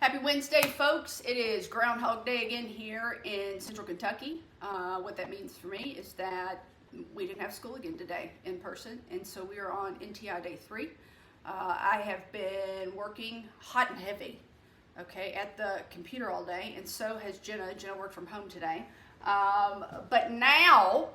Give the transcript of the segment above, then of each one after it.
Happy Wednesday, folks. It is Groundhog Day again here in Central Kentucky. What that means for me is that we didn't have school again today in person, and so we are on NTI Day 3. I have been working hot and heavy, okay, at the computer all day, and so has Jenna. Jenna worked from home today. But now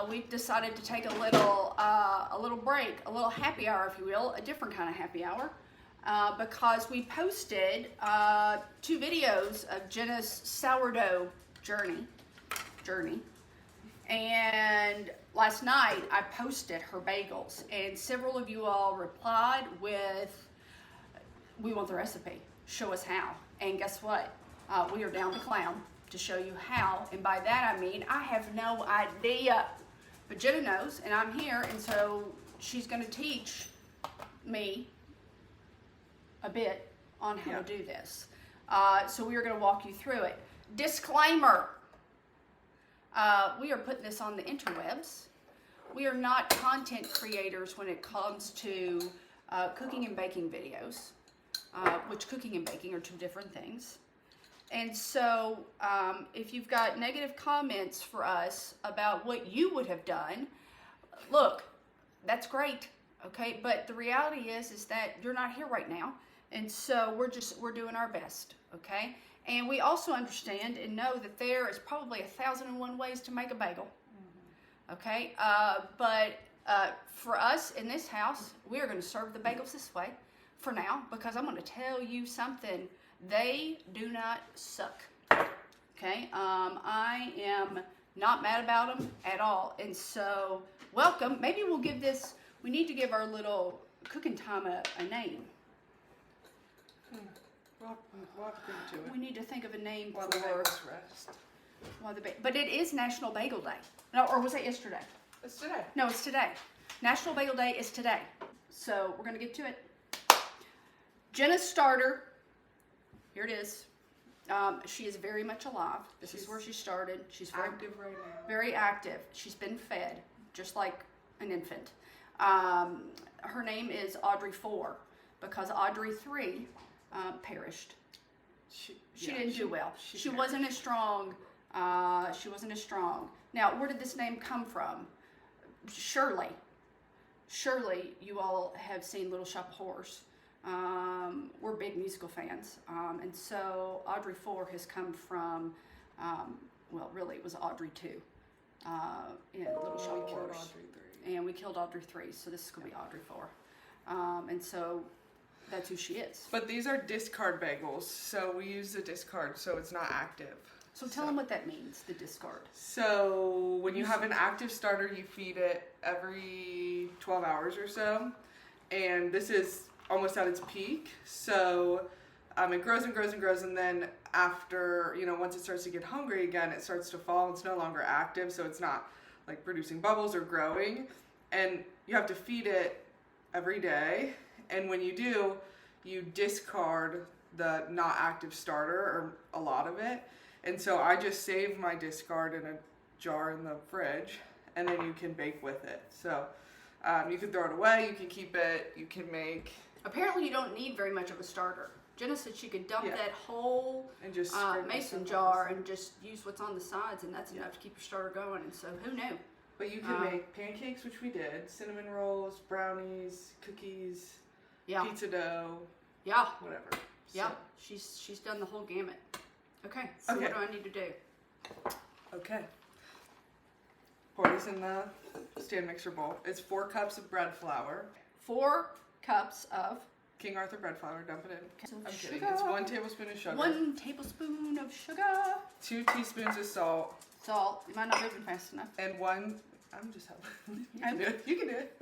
we've decided to take a little break, a little happy hour, if you will, a different kind of happy hour. Because we posted 2 videos of Jenna's sourdough journey, and last night I posted her bagels, and several of you all replied with, "We want the recipe, show us how." And guess what? We are down to clown to show you how, and by that I mean I have no idea, but Jenna knows, and I'm here, and so she's going to teach me a bit on how to do this. So we are going to walk you through it. Disclaimer, we are putting this on the interwebs. We are not content creators when it comes to cooking and baking videos, which cooking and baking are 2 different things. And so if you've got negative comments for us about what you would have done, look, that's great, okay? But the reality is that you're not here right now. And so we're doing our best, okay? And we also understand and know that there is probably 1,001 ways to make a bagel, okay? But for us in this house, we are going to serve the bagels this way for now, because I'm going to tell you something. They do not suck, okay? I am not mad about them at all. And so welcome. Maybe we'll give this, we need to give our little cooking time a name. We'll think to it. We need to think of a name While for the bagels rest. but it is National Bagel Day. No, or was it yesterday? It's today. No, it's today. National Bagel Day is today. So we're gonna get to it. Jenna's starter. Here it is. She is very much alive. This is where she started. She's very active right now. Very active. She's been fed just like an infant. Her name is Audrey 4 because Audrey 3 perished. She didn't do well. She wasn't as strong. She wasn't as strong. Now, where did this name come from? Surely you all have seen Little Shop of Horrors. We're big musical fans. And so Audrey 4 has come from, well, really it was Audrey 2 in Little Shop of Horrors. Audrey 3. And we killed Audrey 3, so this is going to be Audrey 4. And so that's who she is. But these are discard bagels, so we use the discard, so it's not active. So tell them what that means, the discard. So when you have an active starter, you feed it every 12 hours or so. And this is almost at its peak. So it grows and grows and grows, and then after, once it starts to get hungry again, it starts to fall. It's no longer active, so it's not like producing bubbles or growing. And you have to feed it every day. And when you do, you discard the not active starter, or a lot of it. And so I just save my discard in a jar in the fridge, and then you can bake with it. So you can throw it away, you can keep it, you can make. Apparently you don't need very much of a starter. Jenna said she could dump that whole and just mason jar and just use what's on the sides, and that's enough to keep your starter going. And so who knew? But you can make pancakes, which we did, cinnamon rolls, brownies, cookies, pizza dough, whatever. Yeah, so. She's done the whole gamut. Okay, so what do I need to do? Okay. Pour this in the stand mixer bowl. It's 4 cups of bread flour. 4 cups of King Arthur bread flour. Dump it in. So I'm sugar. kidding. It's 1 tablespoon of sugar. 1 tablespoon of sugar. 2 teaspoons of salt. Salt. You might not moving fast enough. And 1. I'm just helping. You can do it. You can do it.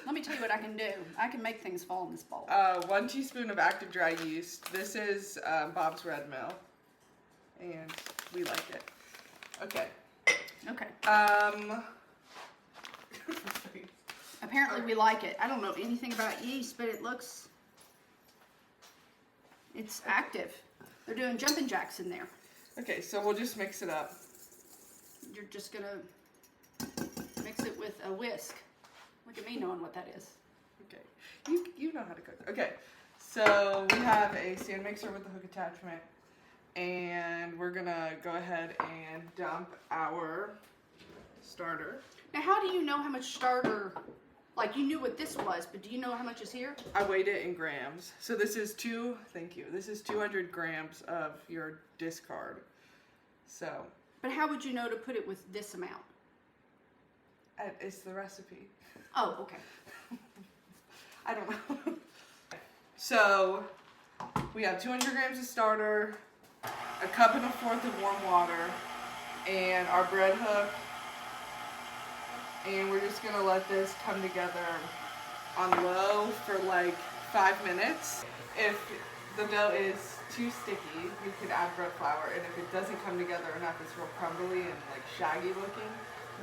Let me tell you what I can do. I can make things fall in this bowl. 1 teaspoon of active dry yeast. This is Bob's Red Mill, and we like it. Okay. Apparently we like it. I don't know anything about yeast, but it's active. They're doing jumping jacks in there. Okay, so we'll just mix it up. You're just gonna mix it with a whisk. Look at me knowing what that is. Okay, you know how to cook. Okay, So we have a stand mixer with the hook attachment, and we're gonna go ahead and dump our starter. Now, how do you know how much starter? Like, you knew what this was, but do you know how much is here? I weighed it in grams. So this is this is 200 grams of your discard. So. But how would you know to put it with this amount? It's the recipe. Oh, okay. I don't know. So we have 200 grams of starter, a cup and a fourth of warm water, and our bread hook. And we're just gonna let this come together on low for like 5 minutes. If the dough is too sticky, you could add bread flour, and if it doesn't come together enough, it's real crumbly and like shaggy looking,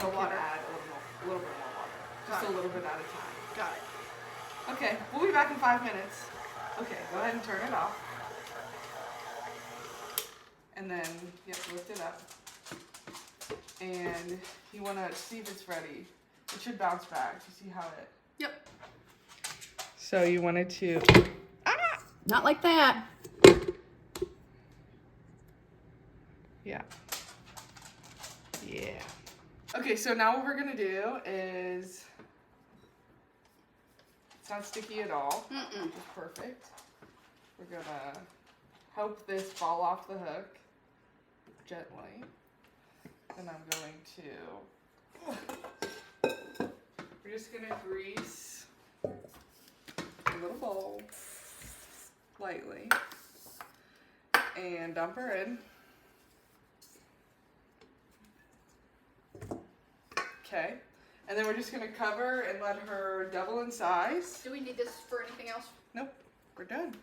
More water. add a little bit more water. Just a little bit at a time. Got it. Okay, we'll be back in 5 minutes. Okay, go ahead and turn it off. And then you have to lift it up. And you want to see if it's ready. It should bounce back. You see how it... Yep. So you wanted to... Not like that. Yeah. Yeah. Okay, so now what we're going to do is... It's not sticky at all. Which is perfect. We're going to help this fall off the hook gently. And I'm going to... We're just going to grease a little bowl lightly and dump her in. Okay. And then we're just going to cover and let her double in size. Do we need this for anything else? Nope. We're done.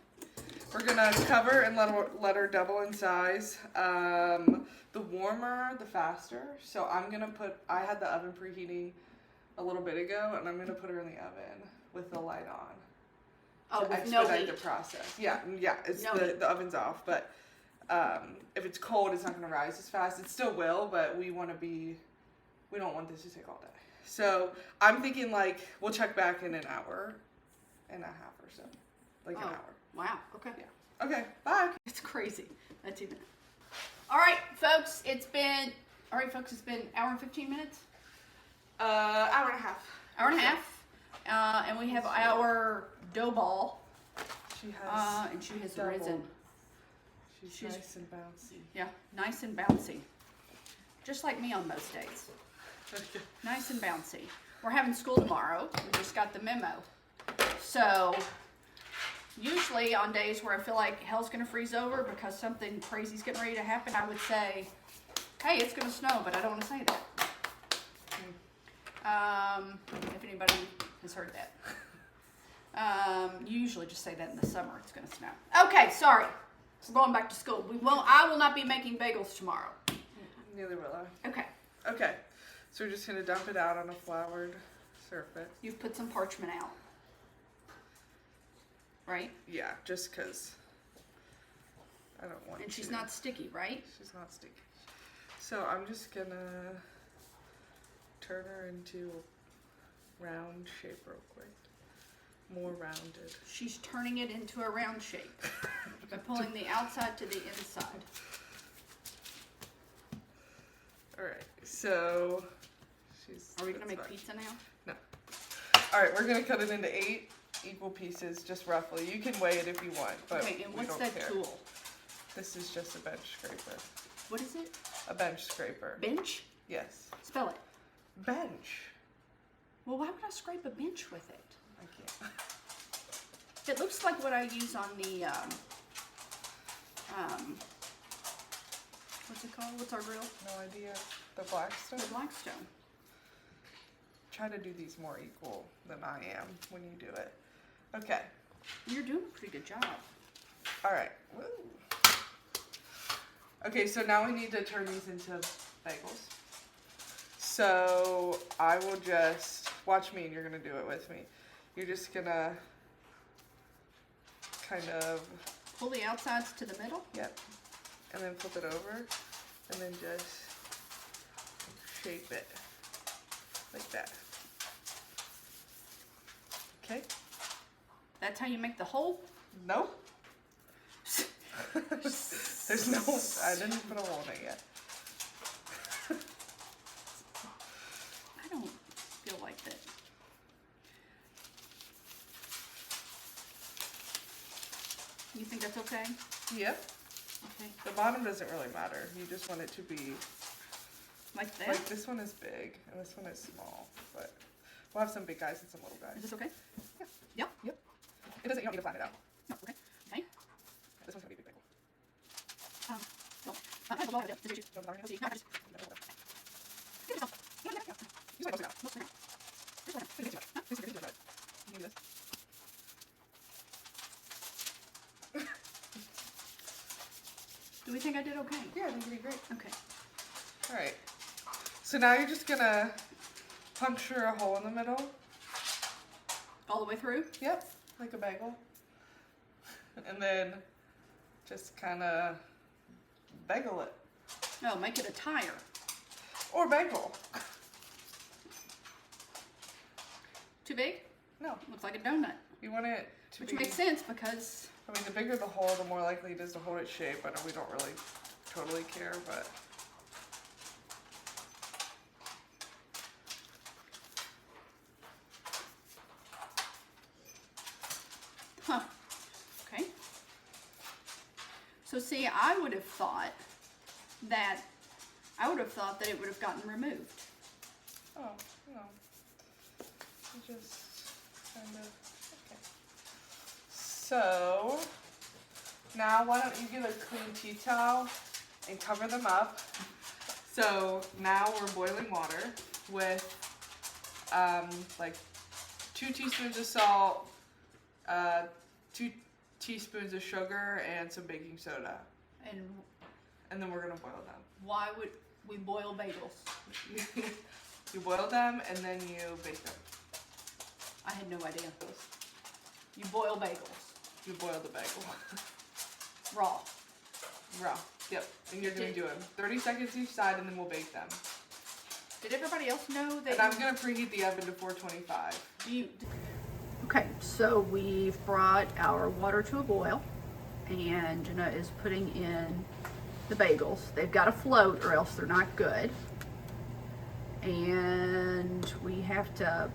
We're going to cover and let her double in size. The warmer, the faster. So I'm going to I had the oven preheating a little bit ago, and I'm going to put her in the oven with the light on. Oh, to with no expedite heat. the process. Yeah, it's No heat. the oven's off, but if it's cold, it's not going to rise as fast. It still will, but we don't want this to take all day. So I'm thinking like we'll check back in an hour and a half or so, like an hour. Wow. Okay. Yeah. Okay. Bye. It's crazy. That's even. All right, folks. It's been hour and 15 minutes. Hour and a half. Hour and a half. And we have our dough ball. She has. And she has doubled. risen. She's nice and bouncy. Yeah, nice and bouncy. Just like me on most days. Okay. Nice and bouncy. We're having school tomorrow. We just got the memo. So, usually on days where I feel like hell's going to freeze over because something crazy's getting ready to happen, I would say, hey, it's going to snow, but I don't want to say that. If anybody has heard that. You usually just say that in the summer, it's going to snow. Okay, sorry. We're going back to school. I will not be making bagels tomorrow. Neither will I. Okay. Okay. So we're just going to dump it out on a floured surface. You've put some parchment out. Right? Yeah, just because I don't want And she's to. not sticky, right? She's not sticky. So I'm just going to turn her into a round shape real quick. More rounded. She's turning it into a round shape by pulling the outside to the inside. Alright, so Are we going to make fine. pizza now? No. Alright, we're going to cut it into 8 equal pieces, just roughly. You can weigh it if you want, but Okay, and we what's don't that care. tool? This is just a bench scraper. What is it? A bench scraper. Bench? Yes. Spell it. Bench. Well, why would I scrape a bench with it? I can't. It looks like what I use on the, what's it called? What's our grill? No idea. The Blackstone? The Blackstone. Try to do these more equal than I am when you do it. Okay. You're doing a pretty good job. Alright. Okay, so now we need to turn these into bagels. So I will just, watch me and you're going to do it with me. You're just going to kind of, Pull the outsides to the middle. yep, and then flip it over and then just shape it like that. Okay? That's how you make the hole? Nope. There's no, I didn't put a hole in it yet. I don't feel like that. You think that's okay? Yep. Okay. The bottom doesn't really matter. You just want it to be Like that? like this one is big and this one is small, but we'll have some big guys and some little guys. Is this okay? Yeah. Yep. Yep. It doesn't. You don't need to flatten it out. No. Okay. Okay. This one's gonna be a big bagel. Well, I have a lot of different issues. Don't worry. See, no, I just. Give yourself. Use my most now. Most of it. Just one. This is too much. This is too much. You need this. Do we think I did okay? Yeah, I think you did great. Okay. All right. So now you're just gonna puncture a hole in the middle. All the way through? Yep, like a bagel. And then just kind of bagel it. No, make it a tire. Or bagel. Too big? No, Looks like a donut. you want it to Which be... makes sense because I mean, the bigger the hole, the more likely it is to hold its shape. I know we don't really totally care, but... Huh. Okay. So see, I would have thought that it would have gotten removed. Oh, no. You just kind of... Okay. So, now why don't you get a clean tea towel and cover them up. So, now we're boiling water with, like 2 teaspoons of salt, 2 teaspoons of sugar, and some baking soda. And then we're gonna boil them. Why would we boil bagels? You boil them and then you bake them. I had no idea. You boil bagels. You boil the bagel. Raw. Raw. Yep. And you're gonna do them 30 seconds each side and then we'll bake them. Did everybody else know that? And I'm gonna preheat the oven to 425. Okay, so we've brought our water to a boil, and Jenna is putting in the bagels. They've got to float or else they're not good. And we have to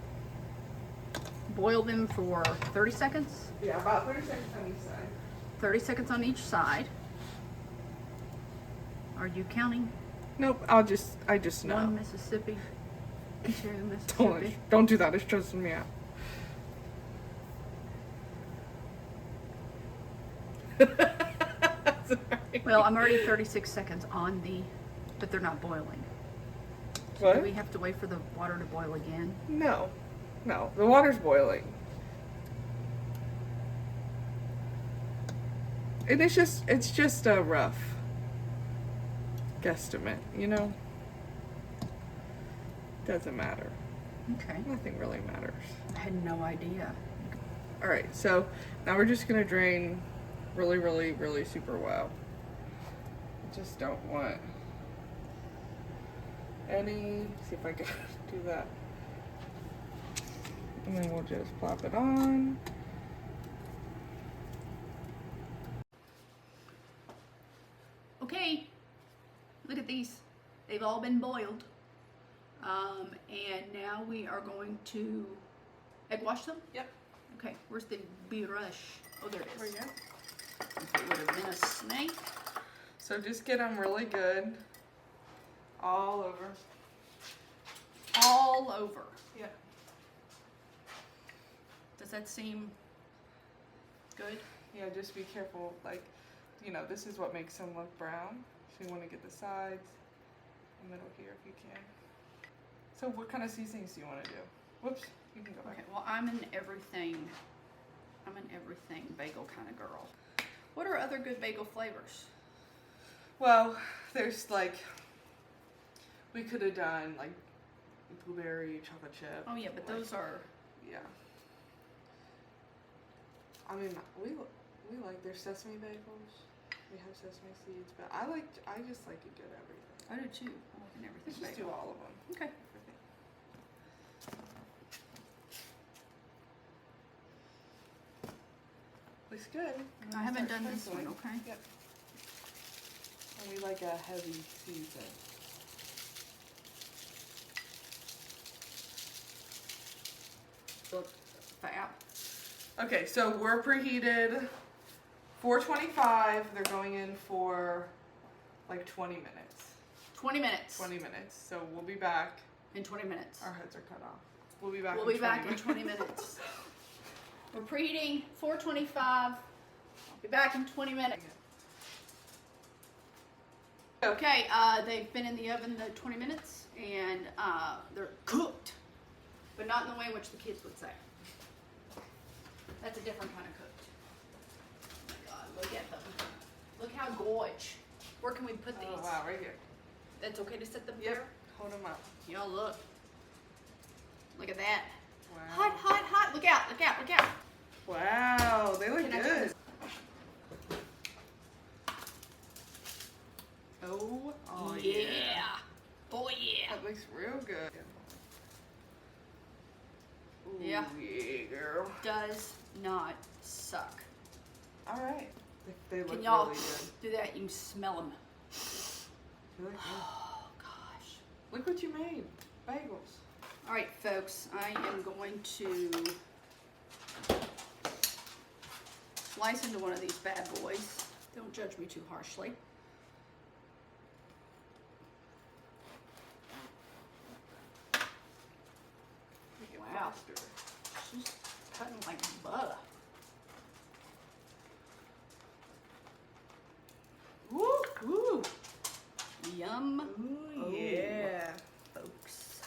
boil them for 30 seconds. Yeah, about 30 seconds on each side. 30 seconds on each side. Are you counting? Nope, I just know. 1 Mississippi, 2 Mississippi. Don't do that, it's stressing me out. Well, I'm already 36 seconds on but they're not boiling. What? Do we have to wait for the water to boil again? No, the water's boiling. And it's just a rough guesstimate, you know? Doesn't matter. Okay. Nothing really matters. I had no idea. Alright, so now we're just gonna drain really, really, really super well. Just don't want any, see if I can do that. And then we'll just plop it on. Okay, look at these. They've all been boiled. And now we are going to egg wash them? Yep. Okay, where's the brush? Oh, there it is. There you go. It would have been a snake. So just get them really good. All over. All over. Yeah. Does that seem good? Yeah, just be careful. Like, you know, this is what makes them look brown. So you want to get the sides, the middle here if you can. So what kind of seasonings do you want to do? Whoops, you can go back. Okay, well, I'm an everything bagel kind of girl. What are other good bagel flavors? Well, there's like, we could have done like blueberry, chocolate chip. Oh yeah, but like, those are... Yeah. I mean, we like, there's sesame bagels. We have sesame seeds, but I just like a good everything. I do too. I like an everything Let's just do bagel. all of them. Okay. Looks good. I haven't done this one, okay? Yep. And we like a heavy season. Look, fab. Okay, so we're preheated 425. They're going in for like 20 minutes. 20 minutes. 20 minutes. So we'll be back. In 20 minutes. Our heads are cut off. We'll be back. We'll be back in 20 minutes. We're preheating 425. I'll be back in 20 minutes. Okay, they've been in the oven the 20 minutes and they're cooked, but not in the way in which the kids would say. That's a different kind of cooked. Oh my God, look at them. Look how gorge. Where can we put these? Oh wow, right here. That's okay to set them Yep. there? Hold them up. Y'all look. Look at that. Wow. Hot, hot, hot. Look out, look out, look out. Wow, they look Can I good. Oh yeah. Oh yeah. That looks real good. Ooh, Yeah. Yeah, girl. Does not suck. All right. They look Can y'all really good. do that? You can smell them. They look good. Oh gosh. Look what you made. Bagels. All right, folks. I am going to slice into one of these bad boys. Don't judge me too harshly. Make it Wow. faster. She's cutting like butter. Woo, woo. Yum. Ooh, Oh. yeah. Folks.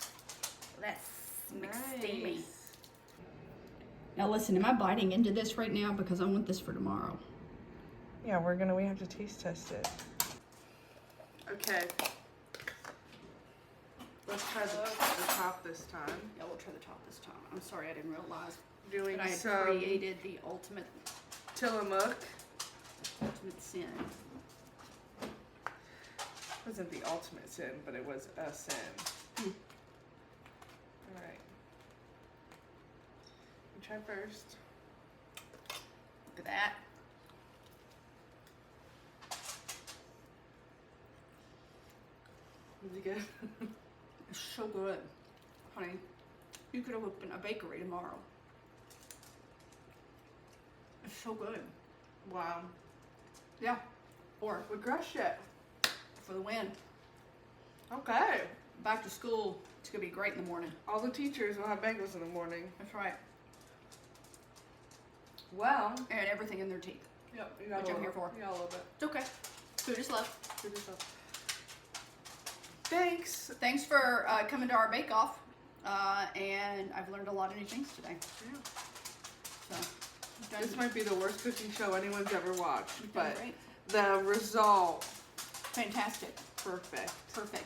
Let's mix Nice. steamy. Now listen, am I biting into this right now because I want this for tomorrow? Yeah, we have to taste test it. Okay. Let's try the top this time. Yeah, we'll try the top this time. I'm sorry, I didn't realize Doing that I had some created the ultimate Tillamook. sin. Wasn't the ultimate sin, but it was a sin. Hmm. All right. You try first. Look at that. Is it good? It's so good. Honey, you could have opened a bakery tomorrow. It's so good. Wow. Yeah. Or We crushed it. for the win. Okay. Back to school. It's going to be great in the morning. All the teachers will have bagels in the morning. That's right. Well. And everything in their teeth. Yep. You got Which a I'm little, here for. You got a little bit. It's okay. Food is love. Good stuff. Thanks. Thanks for coming to our bake-off. And I've learned a lot of new things today. Yeah. So, This might be the worst cooking show anyone's ever watched, you've done but great. the result, Fantastic. perfect. Perfect.